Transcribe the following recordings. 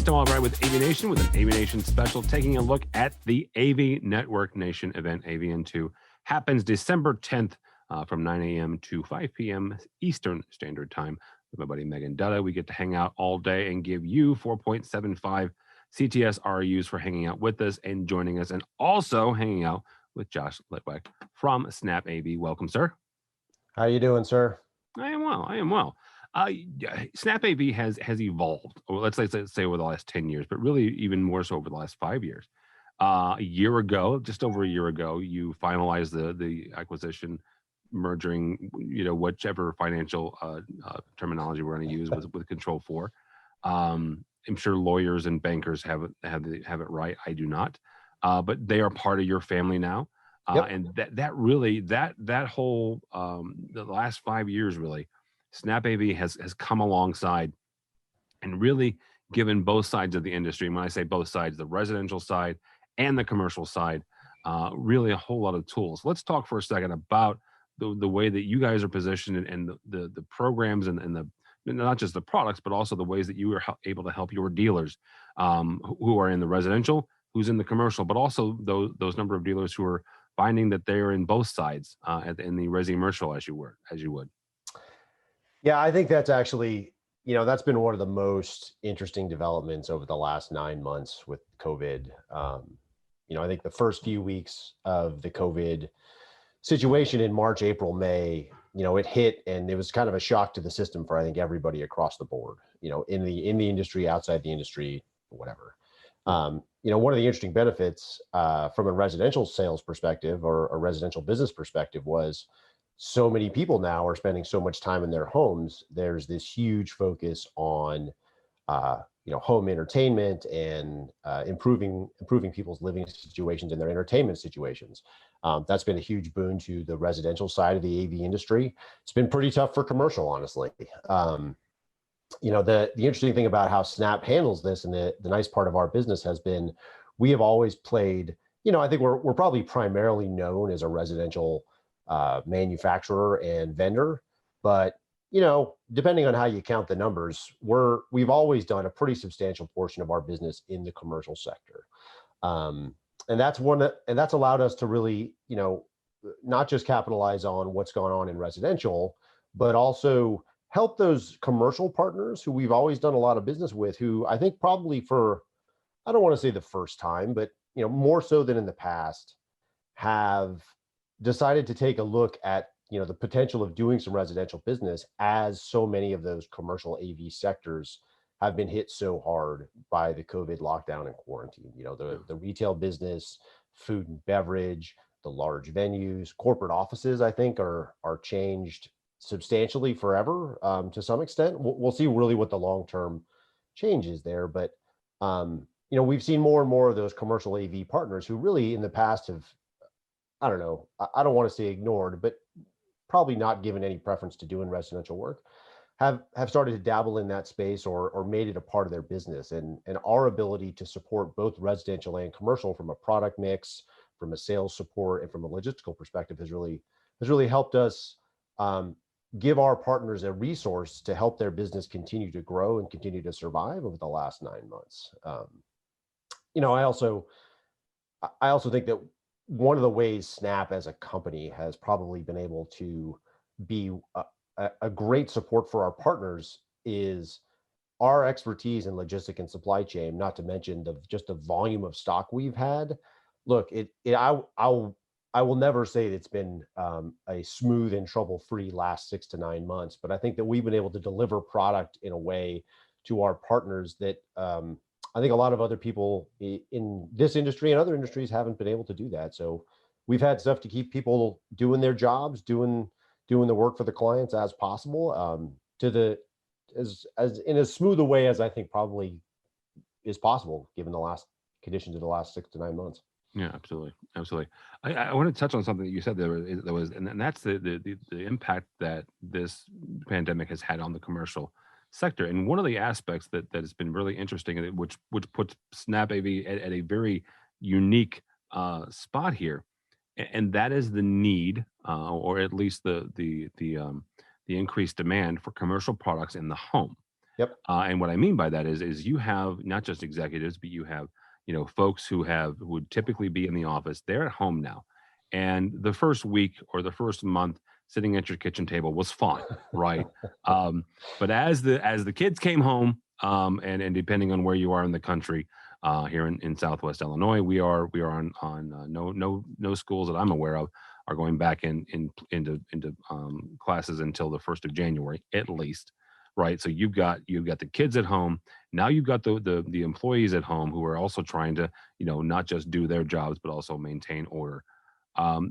I'm all right with AVNation with an AVNation special, taking a look at the AV Network Nation event. AVN2 happens December 10th from 9 a.m. to 5 p.m. Eastern Standard Time. With my buddy Megan Dutta, we get to hang out all day and give you 4.75 CTS RUs for hanging out with us and joining us, and also hanging out with Josh Litwack from SnapAV. Welcome, sir. How you doing, sir? I am well. I am well. SnapAV has evolved. Or let's say over the last 10 years, but really even more so over the last 5 years. A year ago, just over a year ago, you finalized the acquisition, merging, whichever financial terminology we're going to use with Control 4. I'm sure lawyers and bankers have it right. I do not, but they are part of your family now. Yep. And that whole the last 5 years, really, SnapAV has come alongside and really given both sides of the industry. And when I say both sides, the residential side and the commercial side, really a whole lot of tools. Let's talk for a second about the way that you guys are positioned and the programs and the not just the products, but also the ways that you are able to help your dealers who are in the residential, who's in the commercial, but also those number of dealers who are finding that they're in both sides in the Resimercial as you would. Yeah, I think that's actually, that's been one of the most interesting developments over the last 9 months with COVID. I think the first few weeks of the COVID situation in March, April, May, it hit, and it was kind of a shock to the system for, I think, everybody across the board, in the industry, outside the industry, whatever. One of the interesting benefits from a residential sales perspective or a residential business perspective was so many people now are spending so much time in their homes. There's this huge focus on, home entertainment and improving people's living situations and their entertainment situations. That's been a huge boon to the residential side of the AV industry. It's been pretty tough for commercial, honestly. The interesting thing about how Snap handles this, and the nice part of our business has been, we have always played, I think we're probably primarily known as a residential manufacturer and vendor, but depending on how you count the numbers, we've always done a pretty substantial portion of our business in the commercial sector. And that's allowed us to really, not just capitalize on what's going on in residential, but also help those commercial partners who we've always done a lot of business with, who I think probably for, I don't want to say the first time, but more so than in the past, have decided to take a look at the potential of doing some residential business, as so many of those commercial AV sectors have been hit so hard by the COVID lockdown and quarantine. The retail business, food and beverage, the large venues, corporate offices, I think are changed substantially forever to some extent. We'll see really what the long-term change is there, but we've seen more and more of those commercial AV partners who really in the past have, I don't know, I don't want to say ignored, but probably not given any preference to doing residential work, have started to dabble in that space or made it a part of their business. And our ability to support both residential and commercial from a product mix, from a sales support, and from a logistical perspective has really helped us give our partners a resource to help their business continue to grow and continue to survive over the last 9 months. I also think that one of the ways Snap as a company has probably been able to be a great support for our partners is our expertise in logistic and supply chain, not to mention just the volume of stock we've had. Look, I will never say that it's been a smooth and trouble-free last 6 to 9 months, but I think that we've been able to deliver product in a way to our partners that I think a lot of other people in this industry and other industries haven't been able to do that. So we've had stuff to keep people doing their jobs, doing the work for the clients as possible, as in as smooth a way as I think probably is possible given the last conditions of the last 6 to 9 months. Yeah, absolutely. I want to touch on something that you said there was, and that's the impact that this pandemic has had on the commercial sector. And one of the aspects that has been really interesting, and which puts SnapAV at a very unique spot here, and that is the need, or at least the increased demand for commercial products in the home. Yep. And what I mean by that is you have not just executives, but you have, folks who would typically be in the office. They're at home now, and the first week or the first month sitting at your kitchen table was fine, right? Um, but as the kids came home, and depending on where you are in the country, here in Southwest Illinois, we are on no schools that I'm aware of are going back into classes until the 1st of January at least, right? So you've got the kids at home. Now you've got the employees at home who are also trying to, not just do their jobs but also maintain order.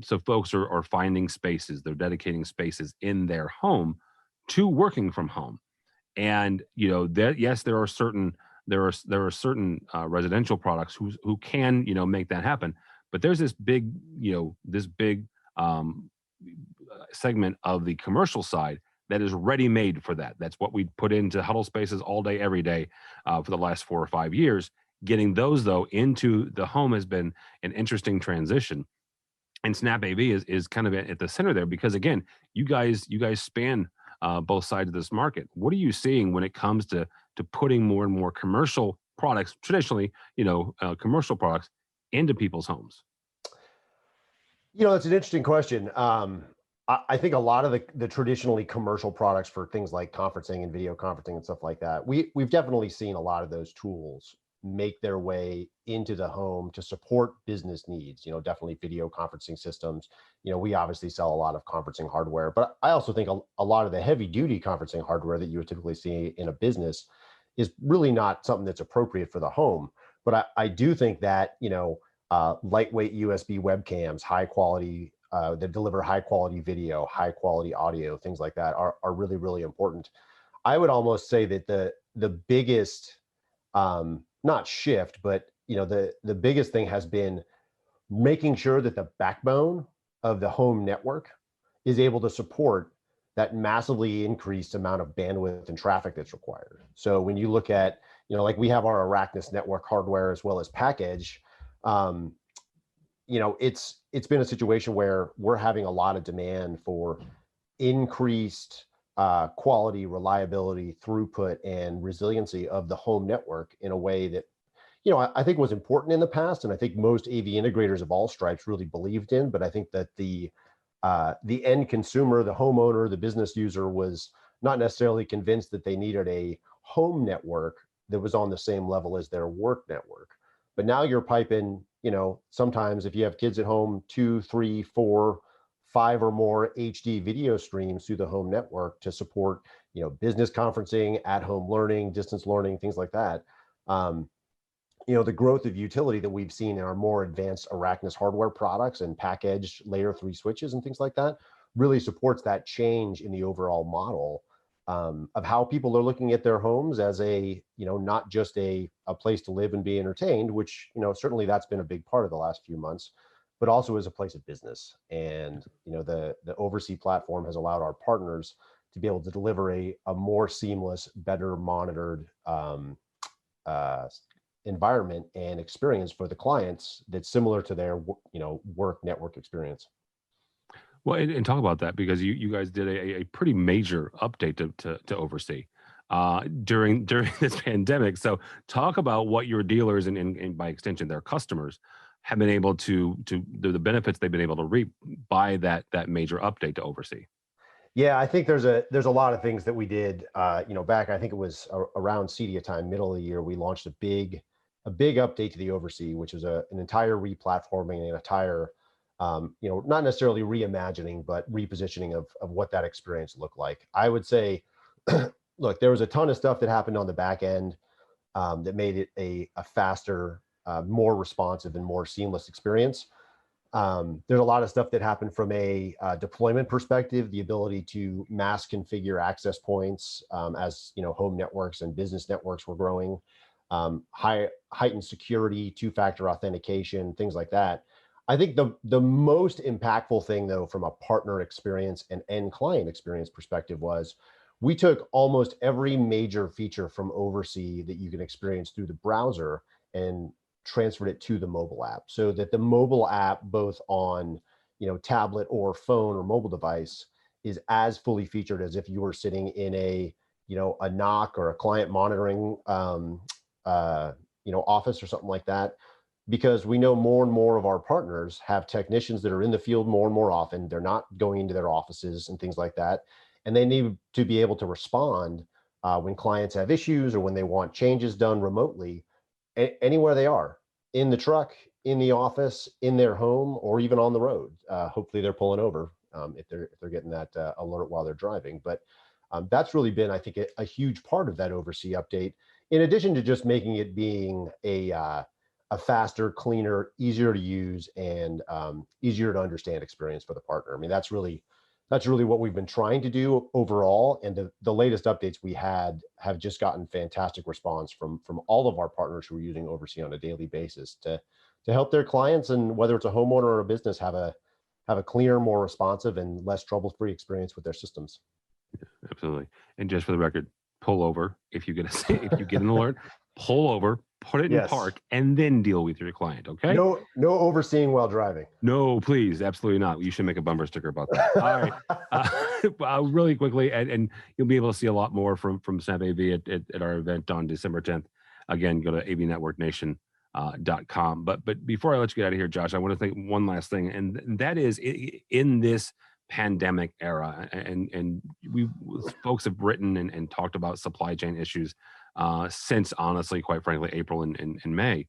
So folks are finding spaces. They're dedicating spaces in their home to working from home. And that, yes, there are certain residential products who can, make that happen. But there's this big um, segment of the commercial side that is ready made for that. That's what we put into huddle spaces all day, every day, for the last 4 or 5 years. Getting those though into the home has been an interesting transition, and SnapAV is kind of at the center there, because again, you guys span both sides of this market. What are you seeing when it comes to putting more and more commercial products, traditionally, commercial products, into people's homes? It's an interesting question. I think a lot of the traditionally commercial products for things like conferencing and video conferencing and stuff like that, we've definitely seen a lot of those tools make their way into the home to support business needs. Definitely video conferencing systems. We obviously sell a lot of conferencing hardware, but I also think a lot of the heavy duty conferencing hardware that you would typically see in a business is really not something that's appropriate for the home. But I do think that, lightweight USB webcams, high quality, that deliver high quality video, high quality audio, things like that are really, really important. I would almost say that the biggest, not shift, but the biggest thing has been making sure that the backbone of the home network is able to support that massively increased amount of bandwidth and traffic that's required. So when you look at, like we have our Arachnus network hardware as well as package, um, it's been a situation where we're having a lot of demand for increased quality, reliability, throughput, and resiliency of the home network in a way that, I think was important in the past, and I think most AV integrators of all stripes really believed in. But I think that the end consumer, the homeowner, the business user was not necessarily convinced that they needed a home network that was on the same level as their work network. But now you're piping, sometimes if you have kids at home, 2, 3, 4, 5 or more HD video streams through the home network to support, business conferencing, at home learning, distance learning, things like that. The growth of utility that we've seen in our more advanced Arachnus hardware products and packaged layer 3 switches and things like that really supports that change in the overall model, of how people are looking at their homes as a, not just a place to live and be entertained, which, certainly that's been a big part of the last few months, but also as a place of business. And, the Oversee platform has allowed our partners to be able to deliver a more seamless, better monitored environment and experience for the clients that's similar to their, work network experience. Well, and talk about that, because you guys did a pretty major update to Oversee during this pandemic. So talk about what your dealers and by extension their customers have been able to the benefits they've been able to reap by that major update to Oversee. Yeah, I think there's a lot of things that we did. Back, I think it was around CEDIA time, middle of the year, we launched a big update to the Oversee, which was an entire replatforming and an entire, not necessarily reimagining, but repositioning of what that experience looked like. I would say, look, there was a ton of stuff that happened on the back end, that made it a faster, more responsive and more seamless experience. There's a lot of stuff that happened from a deployment perspective, the ability to mass configure access points, as home networks and business networks were growing, heightened security, two-factor authentication, things like that. I think the most impactful thing, though, from a partner experience and end client experience perspective, was we took almost every major feature from Oversee that you can experience through the browser and transferred it to the mobile app, so that the mobile app, both on tablet or phone or mobile device, is as fully featured as if you were sitting in a a knock or a client monitoring, office or something like that, because we know more and more of our partners have technicians that are in the field more and more often. They're not going into their offices and things like that. And they need to be able to respond when clients have issues or when they want changes done remotely, anywhere they are, in the truck, in the office, in their home, or even on the road. Hopefully they're pulling over if they're getting that alert while they're driving. But that's really been, I think, a huge part of that Oversee update, in addition to just making it being a faster, cleaner, easier to use, and easier to understand experience for the partner. I mean, that's really what we've been trying to do overall. And the latest updates we had have just gotten fantastic response from all of our partners who are using Oversee on a daily basis to help their clients, and whether it's a homeowner or a business, have a cleaner, more responsive, and less trouble-free experience with their systems. Absolutely. And just for the record, pull over if you get an alert. Pull over, put it in park, and then deal with your client. Okay. No overseeing while driving. No, please, absolutely not. You should make a bumper sticker about that. All right. Really quickly, and you'll be able to see a lot more from SnapAV at our event on December 10th. Again, go to avnetworknation.com. But before I let you get out of here, Josh, I want to think one last thing, and that is, in this pandemic era, and folks have written and talked about supply chain issues since, honestly, quite frankly, April and May.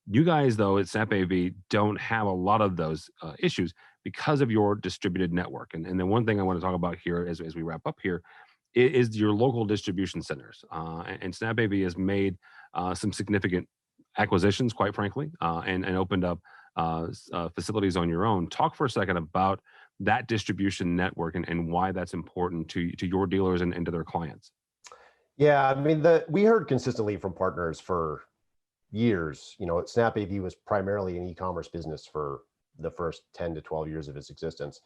You guys, though, at SnapAV don't have a lot of those issues because of your distributed network. And the one thing I want to talk about here as we wrap up here is your local distribution centers. And SnapAV has made some significant acquisitions, quite frankly, and opened up facilities on your own. Talk for a second about that distribution network and why that's important to your dealers and to their clients. Yeah, I mean, we heard consistently from partners for years. SnapAV was primarily an e-commerce business for the first 10 to 12 years of its existence.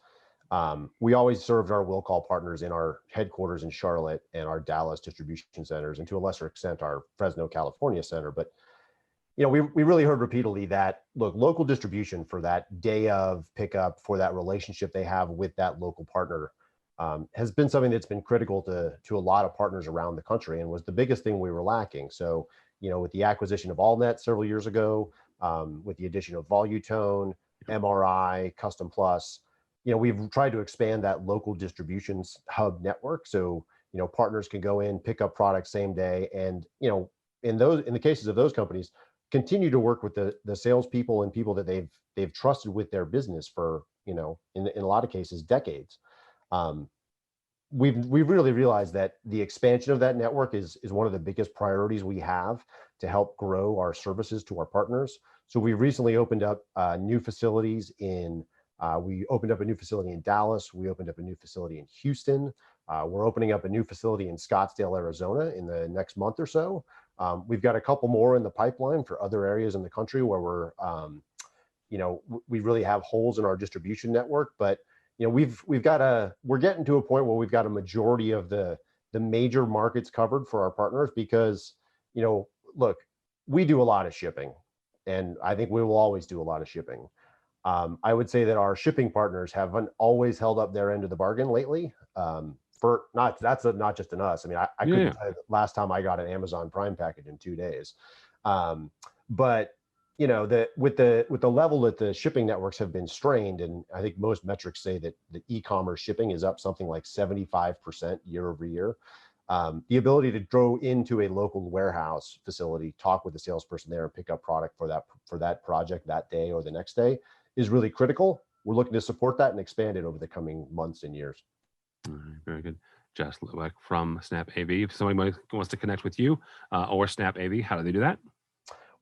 We always served our will call partners in our headquarters in Charlotte and our Dallas distribution centers, and to a lesser extent, our Fresno, California center. But we really heard repeatedly that, look, local distribution for that day of pickup, for that relationship they have with that local partner, has been something that's been critical to a lot of partners around the country, and was the biggest thing we were lacking. So, with the acquisition of AllNet several years ago, with the addition of Volutone, MRI, Custom Plus, we've tried to expand that local distributions hub network. So, partners can go in, pick up products same day, and, in the cases of those companies, continue to work with the salespeople and people that they've trusted with their business for, in a lot of cases, decades. We've really realized that the expansion of that network is one of the biggest priorities we have to help grow our services to our partners. So we recently opened up new facilities we opened up a new facility in Dallas. We opened up a new facility in Houston. We're opening up a new facility in Scottsdale, Arizona in the next month or so. We've got a couple more in the pipeline for other areas in the country where we really have holes in our distribution network. But we're getting to a point where we've got a majority of the major markets covered for our partners, because, look, we do a lot of shipping, and I think we will always do a lot of shipping. I would say that our shipping partners haven't always held up their end of the bargain lately. That's not just in us. I mean, I couldn't tell you the last time I got an Amazon Prime package in 2 days. But with the level that the shipping networks have been strained, and I think most metrics say that the e-commerce shipping is up something like 75% year over year. The ability to go into a local warehouse facility, talk with the salesperson there, and pick up product for that project that day or the next day is really critical. We're looking to support that and expand it over the coming months and years. All right, very good. Josh Litwack from SnapAV. If somebody wants to connect with you or SnapAV, how do they do that?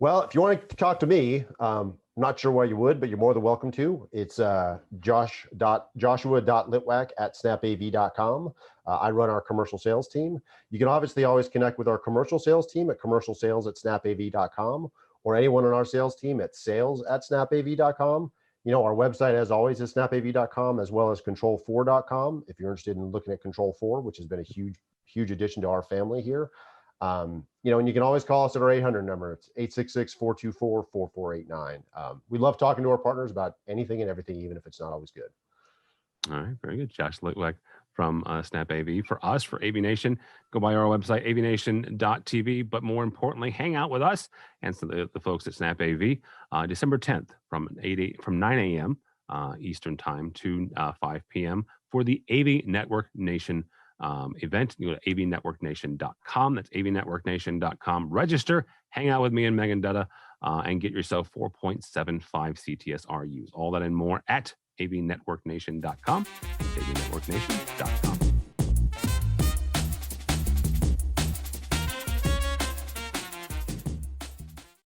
Well, if you want to talk to me, not sure why you would, but you're more than welcome to. It's joshua.litwack@snapav.com. I run our commercial sales team. You can obviously always connect with our commercial sales team at commercialsales@snapav.com, or anyone on our sales team at sales@snapav.com. Our website, as always, is snapav.com, as well as control4.com. If you're interested in looking at Control4, which has been a huge addition to our family here. And you can always call us at our 800 number. It's 866-424-4489. We love talking to our partners about anything and everything, even if it's not always good. All right, very good. Josh Litwack from SnapAV. For us, for AVNation, go by our website, avnation.tv. But more importantly, hang out with us and so the folks at SnapAV December 10th from 9 a.m. Eastern time to 5 p.m. for the AV Network Nation event. You go to avnetworknation.com. That's avnetworknation.com. Register, hang out with me and Megan Dutta, and get yourself 4.75 CTSR. Use all that and more at avnetworknation.com. Avnetworknation.com.